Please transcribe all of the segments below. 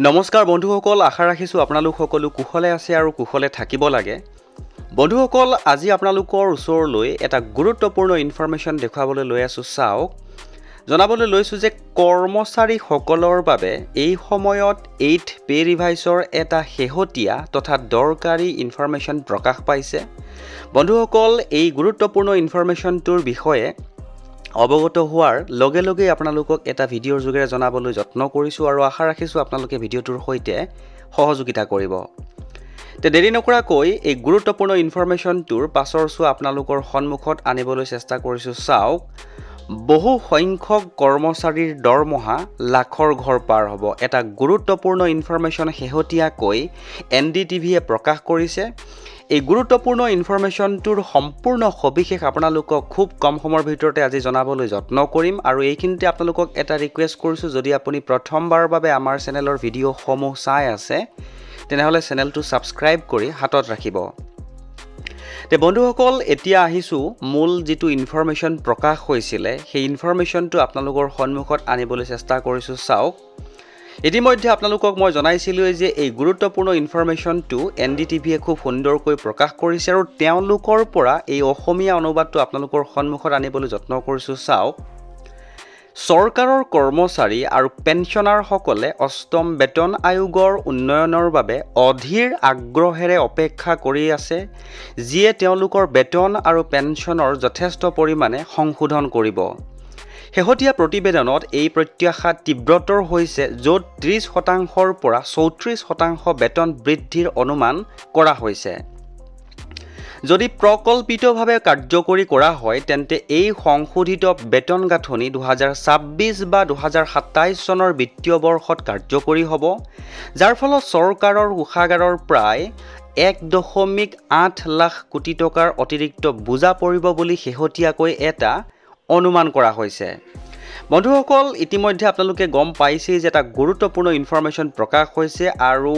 নমস্কাৰ বন্ধুসকল, আশা ৰাখিছোঁ আপোনালোক সকলো কুশলে আছে আৰু কুশলে থাকিব লাগে। বন্ধুসকল, আজি আপোনালোকৰ ওচৰলৈ এটা গুৰুত্বপূৰ্ণ ইনফৰমেশ্যন দেখুৱাবলৈ লৈ আছোঁ। চাওক, জনাবলৈ লৈছোঁ যে কৰ্মচাৰীসকলৰ বাবে এই সময়ত 8th পে ৰিভাইজৰ এটা শেহতীয়া তথা দৰকাৰী ইনফৰমেশ্যন প্ৰকাশ পাইছে। বন্ধুসকল, এই গুৰুত্বপূৰ্ণ ইনফৰমেশ্যনটোৰ বিষয়ে অৱগত হোৱাৰ লগে লগে আপোনালোকক এটা ভিডিঅ'ৰ যোগেৰে জনাবলৈ যত্ন কৰিছোঁ আৰু আশা ৰাখিছোঁ আপোনালোকে ভিডিঅ'টোৰ সৈতে সহযোগিতা কৰিব। তে দেৰি নকৰাকৈ এই গুৰুত্বপূৰ্ণ ইনফৰমেশ্যনটোৰ পাছৰ চোৱা আপোনালোকৰ সন্মুখত আনিবলৈ চেষ্টা কৰিছোঁ। চাওক, বহু সংখ্যক কৰ্মচাৰীৰ দৰমহা লাখৰ ঘৰ পাৰ হ'ব। এটা গুৰুত্বপূৰ্ণ ইনফৰমেশ্যন শেহতীয়াকৈ NDTVয়ে প্ৰকাশ কৰিছে। এই গুৰুত্বপূৰ্ণ ইনফৰমেশ্যনটোৰ সম্পূৰ্ণ সবিশেষ আপোনালোকক খুব কম সময়ৰ ভিতৰতে আজি জনাবলৈ যত্ন কৰিম আৰু এইখিনিতে আপোনালোকক এটা ৰিকুৱেষ্ট কৰিছোঁ, যদি আপুনি প্ৰথমবাৰৰ বাবে আমাৰ চেনেলৰ ভিডিঅ'সমূহ চাই আছে তেনেহ'লে চেনেলটো ছাবস্ক্ৰাইব কৰি হাতত ৰাখিব। তে বন্ধুসকল, এতিয়া আহিছোঁ মূল যিটো ইনফৰমেশ্যন প্ৰকাশ হৈছিলে সেই ইনফৰমেশ্যনটো আপোনালোকৰ সন্মুখত আনিবলৈ চেষ্টা কৰিছোঁ। চাওক, ইতিমধ্যে আপোনালোকক মই জনাইছিলোঁ যে এই গুৰুত্বপূৰ্ণ ইনফৰমেশ্যনটো NDTVয়ে খুব সুন্দৰকৈ প্ৰকাশ কৰিছে আৰু তেওঁলোকৰ পৰা এই অসমীয়া অনুবাদটো আপোনালোকৰ সন্মুখত আনিবলৈ যত্ন কৰিছোঁ। চাওক, চৰকাৰৰ কৰ্মচাৰী আৰু পেঞ্চনাৰসকলে 8ম বেতন আয়োগৰ উন্নয়নৰ বাবে অধীৰ আগ্ৰহেৰে অপেক্ষা কৰি আছে, যিয়ে তেওঁলোকৰ বেতন আৰু পেঞ্চনৰ যথেষ্ট পৰিমাণে সংশোধন কৰিব। শেহতীয়া প্ৰতিবেদনত এই প্ৰত্যাশা তীব্ৰতৰ হৈছে, য'ত 30% পৰা 34% বেতন বৃদ্ধিৰ অনুমান কৰা হৈছে। যদি প্ৰকল্পিতভাৱে কাৰ্যকৰী কৰা হয় তেন্তে এই সংশোধিত বেতন গাঁথনি 2026 বা 2027 চনৰ বিত্তীয় বৰ্ষত কাৰ্যকৰী হ'ব, যাৰ ফলত চৰকাৰৰ কোষাগাৰৰ প্ৰায় 1.8 লাখ কোটি টকাৰ অতিৰিক্ত বোজা পৰিব বুলি শেহতীয়াকৈ এটা অনুমান কৰা হৈছে। বন্ধুসকল, ইতিমধ্যে আপোনালোকে গম পাইছেই যে এটা গুৰুত্বপূৰ্ণ ইনফৰমেশ্যন প্ৰকাশ হৈছে আৰু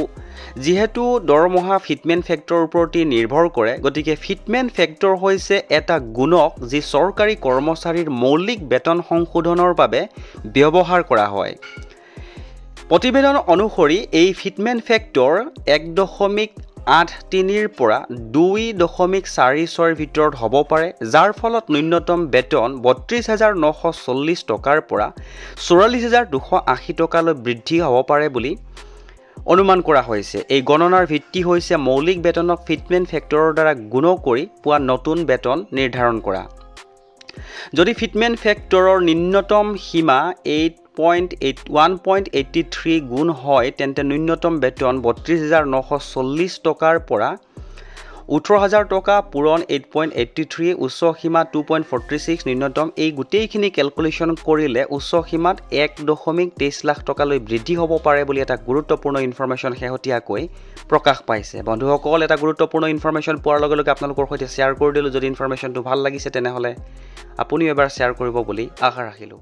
যিহেতু দৰমহা ফিটমেণ্ট ফেক্টৰৰ ওপৰতে নিৰ্ভৰ কৰে, গতিকে ফিটমেণ্ট ফেক্টৰ হৈছে এটা গুণক যি চৰকাৰী কৰ্মচাৰীৰ মৌলিক বেতন সংশোধনৰ বাবে ব্যৱহাৰ কৰা হয়। প্ৰতিবেদন অনুসৰি এই ফিটমেণ্ট ফেক্টৰ 1.83ৰ পৰা 2.46ৰ ভিতৰত হ'ব পাৰে, যাৰ ফলত ন্যূনতম বেতন 32,940 টকাৰ পৰা 44,280 টকালৈ বৃদ্ধি হ'ব পাৰে বুলি অনুমান কৰা হৈছে। এই গণনাৰ ভিত্তি হৈছে মৌলিক বেতনক ফিটমেণ্ট ফেক্টৰৰ দ্বাৰা গুণ কৰি পোৱা নতুন বেতন নিৰ্ধাৰণ কৰা। যদি ফিটমেণ্ট ফেক্টৰৰ নিম্নতম সীমা 1.83 গুণ হয় তেন্তে ন্যূনতম বেতন 32,940 টকাৰ পৰা 18,000 টকা, পূৰণ 8.83, উচ্চ সীমা 2.46, ন্যূনতম, এই গোটেইখিনি কেলকুলেশ্যন কৰিলে উচ্চ সীমাত 1.23 লাখ টকালৈ বৃদ্ধি হ'ব পাৰে বুলি এটা গুৰুত্বপূৰ্ণ ইনফৰমেশ্যন শেহতীয়াকৈ প্ৰকাশ পাইছে। বন্ধুসকল, এটা গুৰুত্বপূৰ্ণ ইনফৰমেশ্যন পোৱাৰ লগে লগে আপোনালোকৰ সৈতে শ্বেয়াৰ কৰি দিলোঁ। যদি ইনফৰমেশ্যনটো ভাল লাগিছে তেনেহ'লে আপুনিও এবাৰ শ্বেয়াৰ কৰিব বুলি আশা ৰাখিলোঁ।